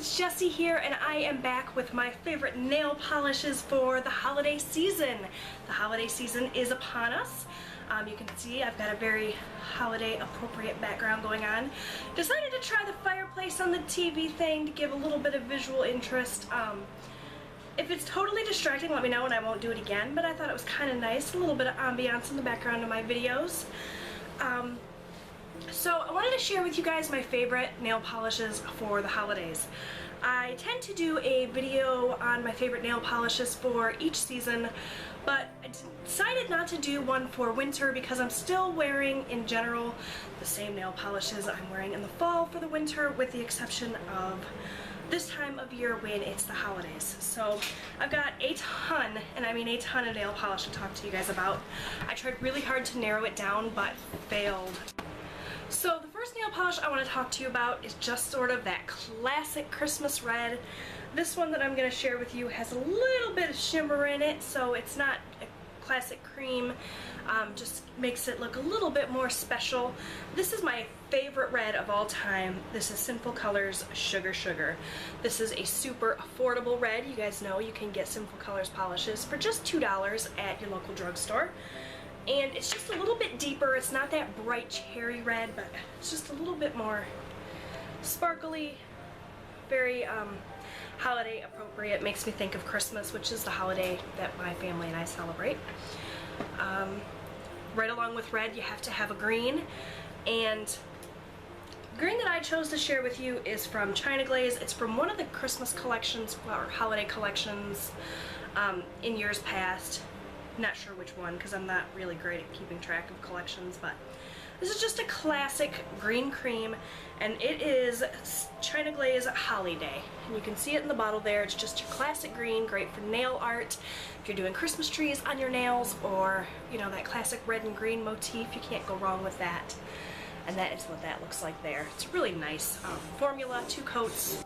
it's Jessie here, and I am back with my favorite nail polishes for the holiday season. The holiday season is upon us. You can see I've got a very holiday appropriate background going on. Decided to try the fireplace on the TV thing to give a little bit of visual interest. If it's totally distracting, let me know and I won't do it again, but I thought it was kind of nice, a little bit of ambiance in the background of my videos. So I wanted to share with you guys my favorite nail polishes for the holidays. I tend to do a video on my favorite nail polishes for each season, but I decided not to do one for winter because I'm still wearing, in general, the same nail polishes I'm wearing in the fall for the winter, with the exception of this time of year when it's the holidays. So I've got a ton, and I mean a ton, of nail polish to talk to you guys about. I tried really hard to narrow it down, but failed. So the first nail polish I want to talk to you about is just sort of that classic Christmas red. This one that I'm going to share with you has a little bit of shimmer in it, so it's not a classic cream, just makes it look a little bit more special. This is my favorite red of all time. This is Sinful Colors Sugar Sugar. This is a super affordable red. You guys know you can get Sinful Colors polishes for just $2 at your local drugstore. And it's just a little bit deeper. It's not that bright cherry red, but it's just a little bit more sparkly, very holiday appropriate. Makes me think of Christmas, which is the holiday that my family and I celebrate. Right along with red, you have to have a green, and the green that I chose to share with you is from China Glaze. It's from one of the Christmas collections or holiday collections in years past. Not sure which one because I'm not really great at keeping track of collections, but this is just a classic green cream, and it is China Glaze Holly Day. And you can see it in the bottle there. It's just your classic green, great for nail art. If you're doing Christmas trees on your nails, or you know, that classic red and green motif, you can't go wrong with that. And that is what that looks like there. It's a really nice formula, 2 coats.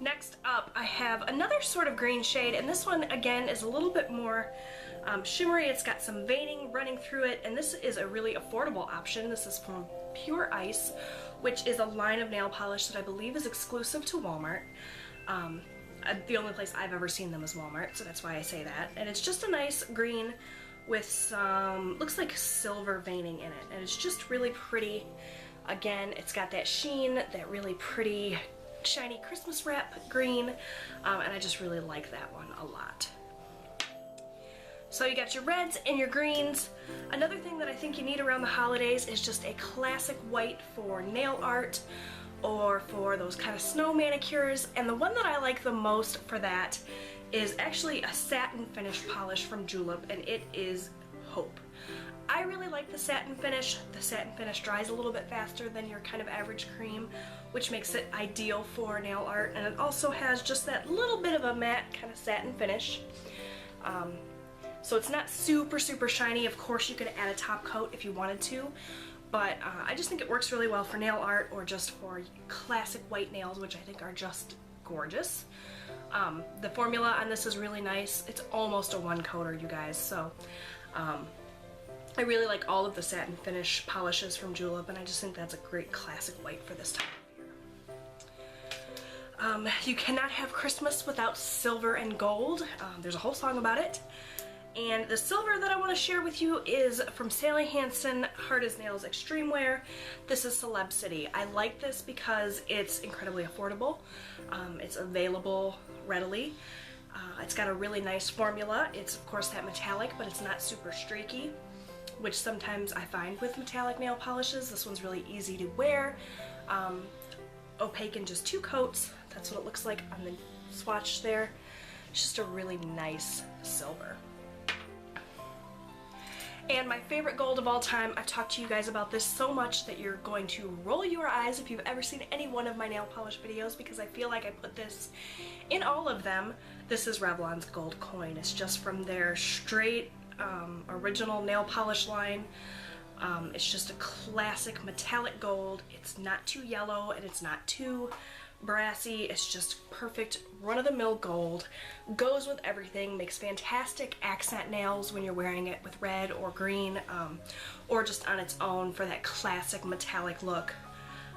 Next up, I have another sort of green shade, and this one again is a little bit more shimmery. It's got some veining running through it, and this is a really affordable option. This is from Pure Ice, which is a line of nail polish that I believe is exclusive to Walmart. The only place I've ever seen them is Walmart, so that's why I say that. And it's just a nice green with some, looks like silver veining in it, and it's just really pretty. Again, it's got that sheen, that really pretty shiny Christmas wrap green, and I just really like that one a lot. So you got your reds and your greens. Another thing that I think you need around the holidays is just a classic white for nail art or for those kind of snow manicures, and the one that I like the most for that is actually a satin finish polish from Julep, and it is Hope. I really like the satin finish. The satin finish dries a little bit faster than your kind of average cream, which makes it ideal for nail art, and it also has just that little bit of a matte kind of satin finish. So it's not super shiny. Of course you could add a top coat if you wanted to, but I just think it works really well for nail art or just for classic white nails, which I think are just gorgeous. The formula on this is really nice. It's almost a 1-coater, you guys, so I really like all of the satin finish polishes from Julep, and I just think that's a great classic white for this time of year. You cannot have Christmas without silver and gold. There's a whole song about it. And the silver that I want to share with you is from Sally Hansen Hard as Nails Extreme Wear. This is Celeb City. I like this because it's incredibly affordable. It's available readily. It's got a really nice formula. It's of course that metallic, but it's not super streaky, which sometimes I find with metallic nail polishes. This one's really easy to wear. Opaque in just 2 coats. That's what it looks like on the swatch there. It's just a really nice silver. And my favorite gold of all time, I've talked to you guys about this so much that you're going to roll your eyes if you've ever seen any one of my nail polish videos, because I feel like I put this in all of them. This is Revlon's Gold Coin. It's just from their straight original nail polish line. It's just a classic metallic gold. It's not too yellow and it's not too brassy. It's just perfect run-of-the-mill gold. Goes with everything. Makes fantastic accent nails when you're wearing it with red or green, or just on its own for that classic metallic look.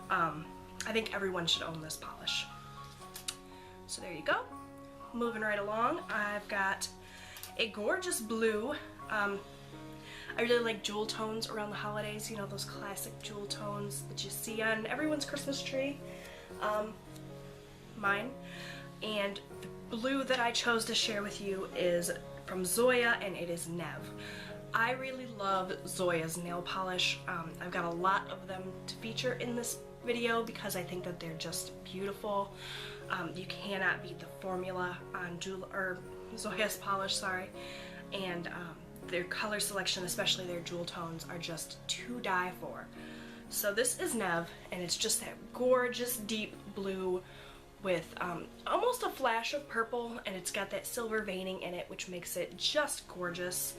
I think everyone should own this polish. So there you go. Moving right along, I've got a gorgeous blue. I really like jewel tones around the holidays, you know, those classic jewel tones that you see on everyone's Christmas tree. Mine. And the blue that I chose to share with you is from Zoya, and it is Nev. I really love Zoya's nail polish. I've got a lot of them to feature in this video because I think that they're just beautiful. You cannot beat the formula on Zoya's polish, sorry. And their color selection, especially their jewel tones, are just to die for. So this is Nev, and it's just that gorgeous deep blue with almost a flash of purple, and it's got that silver veining in it, which makes it just gorgeous.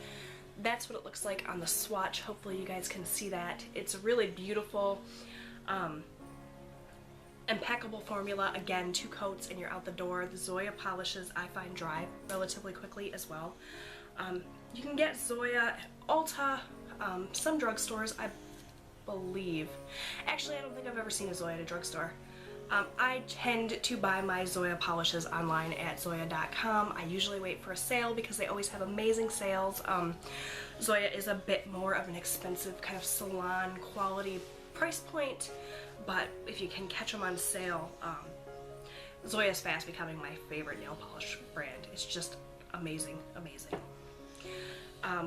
That's what it looks like on the swatch. Hopefully you guys can see that. It's a really beautiful, impeccable formula. Again, 2 coats and you're out the door. The Zoya polishes I find dry relatively quickly as well. You can get Zoya at Ulta, some drugstores, I believe. Actually, I don't think I've ever seen a Zoya at a drugstore. I tend to buy my Zoya polishes online at Zoya.com. I usually wait for a sale because they always have amazing sales. Zoya is a bit more of an expensive kind of salon quality price point, but if you can catch them on sale, Zoya is fast becoming my favorite nail polish brand. It's just amazing, amazing.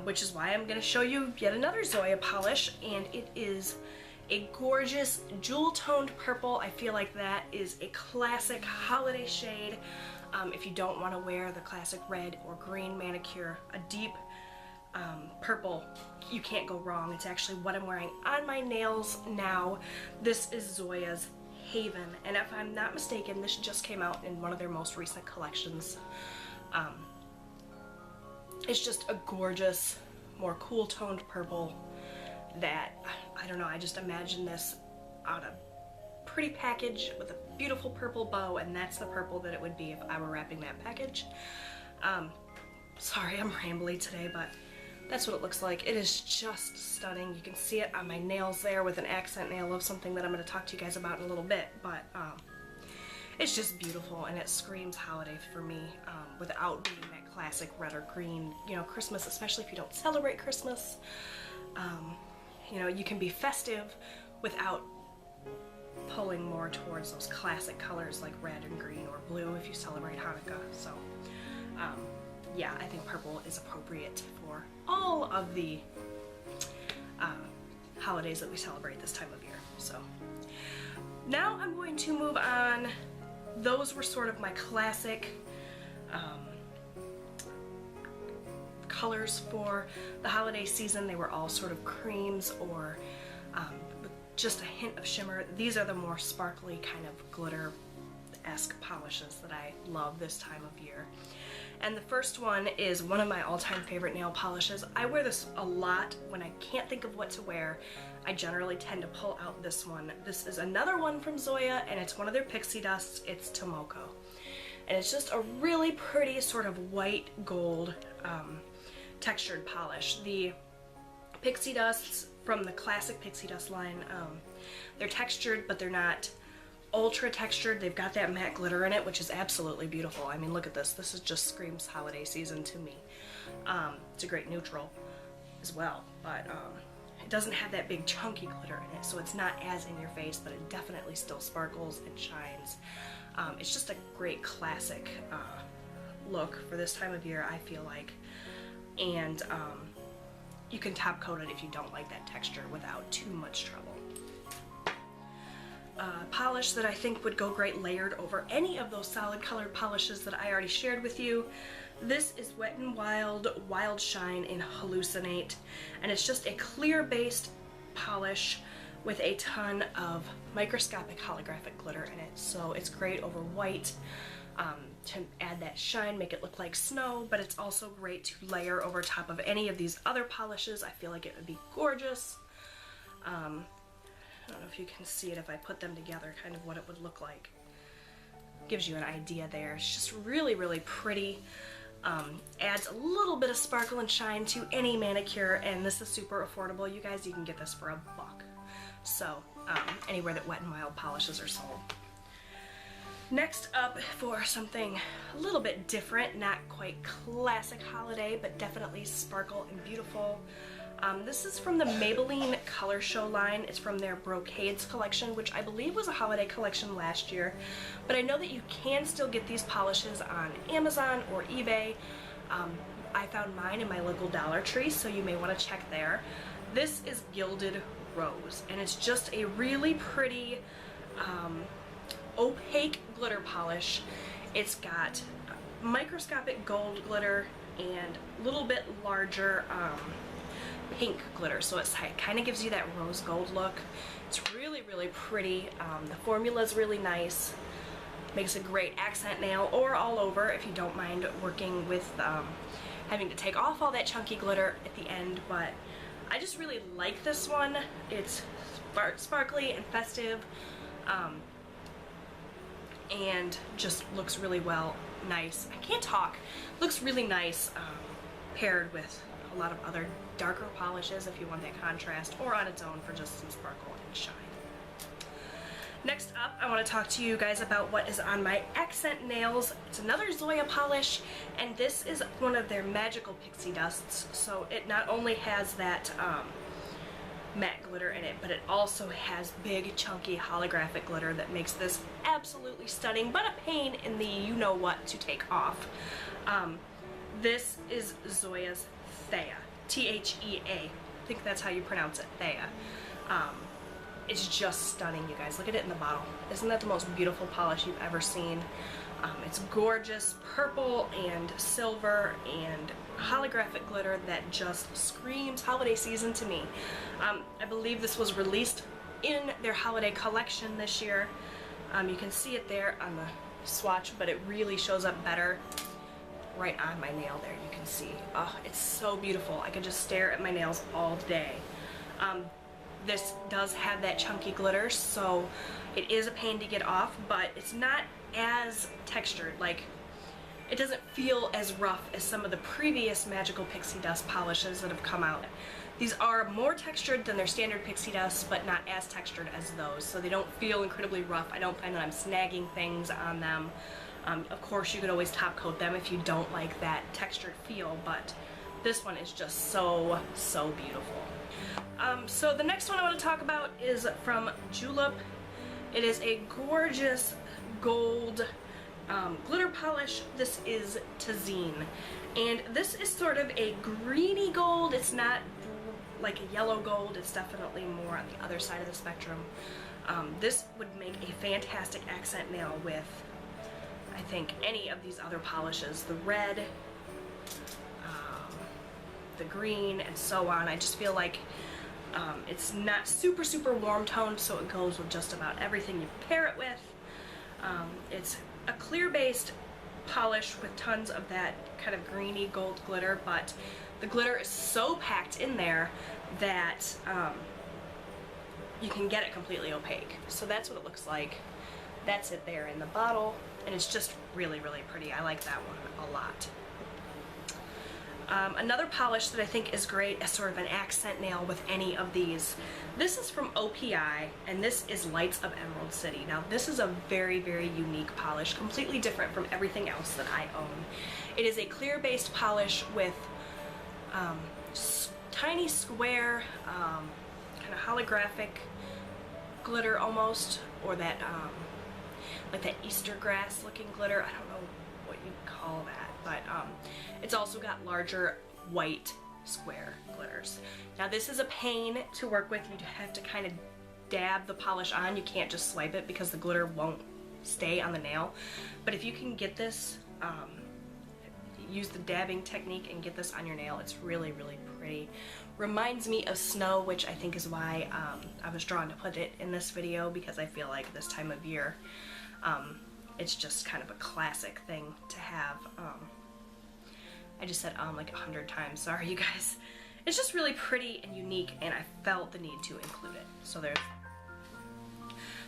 Which is why I'm going to show you yet another Zoya polish, and it is a gorgeous jewel-toned purple. I feel like that is a classic holiday shade. If you don't want to wear the classic red or green manicure, a deep purple, you can't go wrong. It's actually what I'm wearing on my nails now. This is Zoya's Haven, and if I'm not mistaken, this just came out in one of their most recent collections. It's just a gorgeous, more cool-toned purple that, I don't know, I just imagine this on a pretty package with a beautiful purple bow, and that's the purple that it would be if I were wrapping that package. Sorry, I'm rambly today, but that's what it looks like. It is just stunning. You can see it on my nails there with an accent nail of something that I'm going to talk to you guys about in a little bit, but it's just beautiful, and it screams holiday for me without being that classic red or green, you know, Christmas, especially if you don't celebrate Christmas. You know, you can be festive without pulling more towards those classic colors like red and green or blue if you celebrate Hanukkah. So, yeah, I think purple is appropriate for all of the holidays that we celebrate this time of year. So, now I'm going to move on. Those were sort of my classic colors for the holiday season. They were all sort of creams or with just a hint of shimmer. These are the more sparkly kind of glitter-esque polishes that I love this time of year. And the first one is one of my all-time favorite nail polishes. I wear this a lot when I can't think of what to wear. I generally tend to pull out this one. This is another one from Zoya, and it's one of their pixie dusts. It's Tomoko. And it's just a really pretty sort of white gold textured polish. The pixie dusts from the classic pixie dust line, they're textured, but they're not ultra textured. They've got that matte glitter in it, which is absolutely beautiful. I mean, look at this. This is just screams holiday season to me. It's a great neutral as well, but it doesn't have that big chunky glitter in it, so it's not as in your face, but it definitely still sparkles and shines. It's just a great classic look for this time of year, I feel like. And you can top coat it if you don't like that texture without too much trouble. Polish that I think would go great layered over any of those solid colored polishes that I already shared with you. This is Wet n Wild Wild Shine in Hallucinate, and it's just a clear based polish with a ton of microscopic holographic glitter in it, so it's great over white to add that shine, make it look like snow, but it's also great to layer over top of any of these other polishes. I feel like it would be gorgeous. I don't know if you can see it if I put them together, kind of what it would look like. Gives you an idea there. It's just really, really pretty. Adds a little bit of sparkle and shine to any manicure, and this is super affordable. You guys, you can get this for $1. So, anywhere that Wet n Wild polishes are sold. Next up, for something a little bit different, not quite classic holiday, but definitely sparkle and beautiful. This is from the Maybelline Color Show line. It's from their Brocades collection, which I believe was a holiday collection last year. But I know that you can still get these polishes on Amazon or eBay. I found mine in my local Dollar Tree, so you may want to check there. This is Gilded Rose, and it's just a really pretty opaque glitter polish. It's got microscopic gold glitter and a little bit larger pink glitter, so it kind of gives you that rose gold look. It's really, really pretty. The formula is really nice. Makes a great accent nail or all over if you don't mind working with having to take off all that chunky glitter at the end, but I just really like this one. It's sparkly and festive. And just looks really nice. I can't talk. Looks really nice paired with a lot of other darker polishes if you want that contrast, or on its own for just some sparkle and shine. Next up, I want to talk to you guys about what is on my accent nails. It's another Zoya polish, and this is one of their magical pixie dusts. So it not only has that matte glitter in it, but it also has big chunky holographic glitter that makes this absolutely stunning, but a pain in the you-know-what to take off. This is Zoya's Thea, T-H-E-A. I think that's how you pronounce it, Thea. It's just stunning, you guys. Look at it in the bottle. Isn't that the most beautiful polish you've ever seen? It's gorgeous purple and silver and holographic glitter that just screams holiday season to me. I believe this was released in their holiday collection this year. You can see it there on the swatch, but it really shows up better right on my nail there. You can see. Oh, it's so beautiful. I could just stare at my nails all day. This does have that chunky glitter, so it is a pain to get off, but it's not as textured. Like, it doesn't feel as rough as some of the previous Magical Pixie Dust polishes that have come out. These are more textured than their standard pixie dust, but not as textured as those, so they don't feel incredibly rough. I don't find that I'm snagging things on them. Of course, you could always top coat them if you don't like that textured feel, but this one is just so, so beautiful. So the next one I want to talk about is from Julep. It is a gorgeous gold glitter polish. This is Tazine, and this is sort of a greeny gold. It's not like a yellow gold. It's definitely more on the other side of the spectrum. This would make a fantastic accent nail with, I think, any of these other polishes. The red, the green, and so on. I just feel like it's not super, super warm toned, so it goes with just about everything you pair it with. It's a clear-based polish with tons of that kind of greeny gold glitter, but the glitter is so packed in there that you can get it completely opaque. So that's what it looks like. That's it there in the bottle, and it's just really, really pretty. I like that one a lot. Another polish that I think is great as sort of an accent nail with any of these. This is from OPI, and this is Lights of Emerald City. Now, this is a very, very unique polish, completely different from everything else that I own. It is a clear-based polish with tiny square, kind of holographic glitter almost, or that, like that Easter grass looking glitter. I don't know what you'd call that, but it's also got larger white square glitters. Now this is a pain to work with. You have to kind of dab the polish on. You can't just swipe it because the glitter won't stay on the nail. But if you can get this, use the dabbing technique and get this on your nail, it's really, really pretty. Reminds me of snow, which I think is why I was drawn to put it in this video, because I feel like this time of year it's just kind of a classic thing to have. I just said like 100 times, sorry you guys. It's just really pretty and unique, and I felt the need to include it. So there's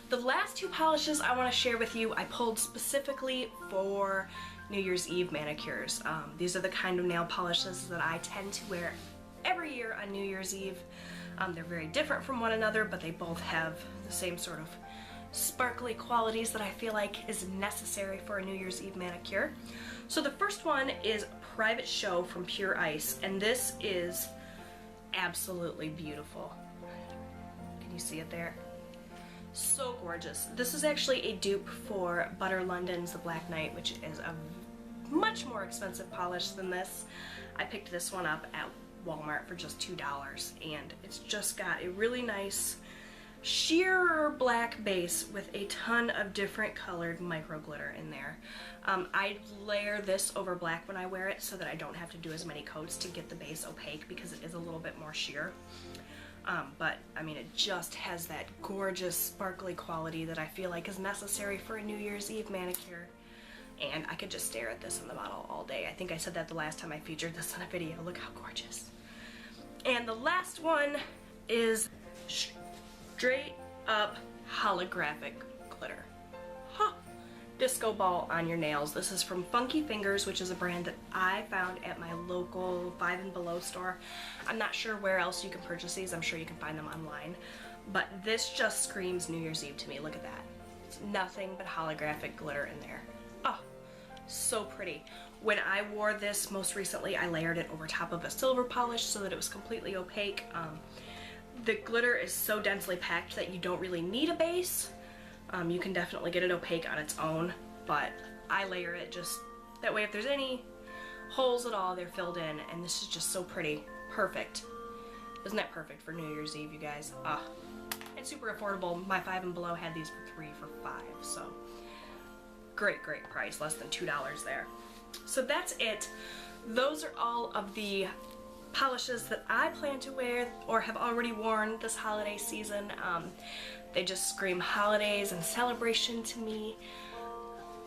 the last two polishes I want to share with you. I pulled specifically for New Year's Eve manicures. These are the kind of nail polishes that I tend to wear every year on New Year's Eve. They're very different from one another, but they both have the same sort of sparkly qualities that I feel like is necessary for a New Year's Eve manicure. So the first one is Private Show from Pure Ice, and this is absolutely beautiful. Can you see it there? So gorgeous. This is actually a dupe for Butter London's The Black Knight, which is a much more expensive polish than this. I picked this one up at Walmart for just $2, and it's just got a really nice sheer black base with a ton of different colored micro glitter in there. I layer this over black when I wear it so that I don't have to do as many coats to get the base opaque, because it is a little bit more sheer. But I mean, it just has that gorgeous sparkly quality that I feel like is necessary for a New Year's Eve manicure. And I could just stare at this in the bottle all day. I think I said that the last time I featured this in a video. Look how gorgeous. And the last one is straight up holographic glitter. Huh. Disco ball on your nails. This is from Funky Fingers, which is a brand that I found at my local Five and Below store. I'm not sure where else you can purchase these. I'm sure you can find them online. But this just screams New Year's Eve to me. Look at that. It's nothing but holographic glitter in there. Oh, so pretty. When I wore this most recently, I layered it over top of a silver polish so that it was completely opaque. The glitter is so densely packed that you don't really need a base. You can definitely get it opaque on its own, but I layer it just that way if there's any holes at all, they're filled in, and this is just so pretty. Perfect. Isn't that perfect for New Year's Eve, you guys? And super affordable. My Five and Below had these for $3 for $5, so great price, less than $2 there. So that's it. Those are all of the polishes that I plan to wear or have already worn this holiday season. They just scream holidays and celebration to me.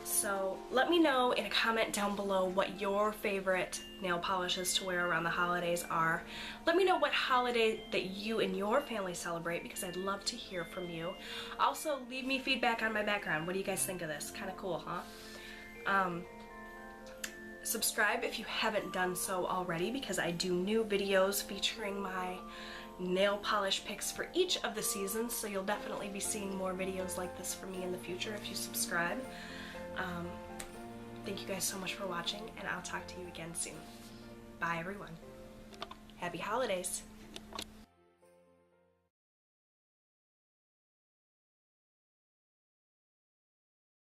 So let me know in a comment down below what your favorite nail polishes to wear around the holidays are. Let me know what holiday that you and your family celebrate, because I'd love to hear from you. Also, leave me feedback on my background. What do you guys think of this? Kind of cool, huh? Subscribe if you haven't done so already, because I do new videos featuring my nail polish picks for each of the seasons, so you'll definitely be seeing more videos like this from me in the future if you subscribe. Thank you guys so much for watching, and I'll talk to you again soon. Bye everyone. Happy holidays.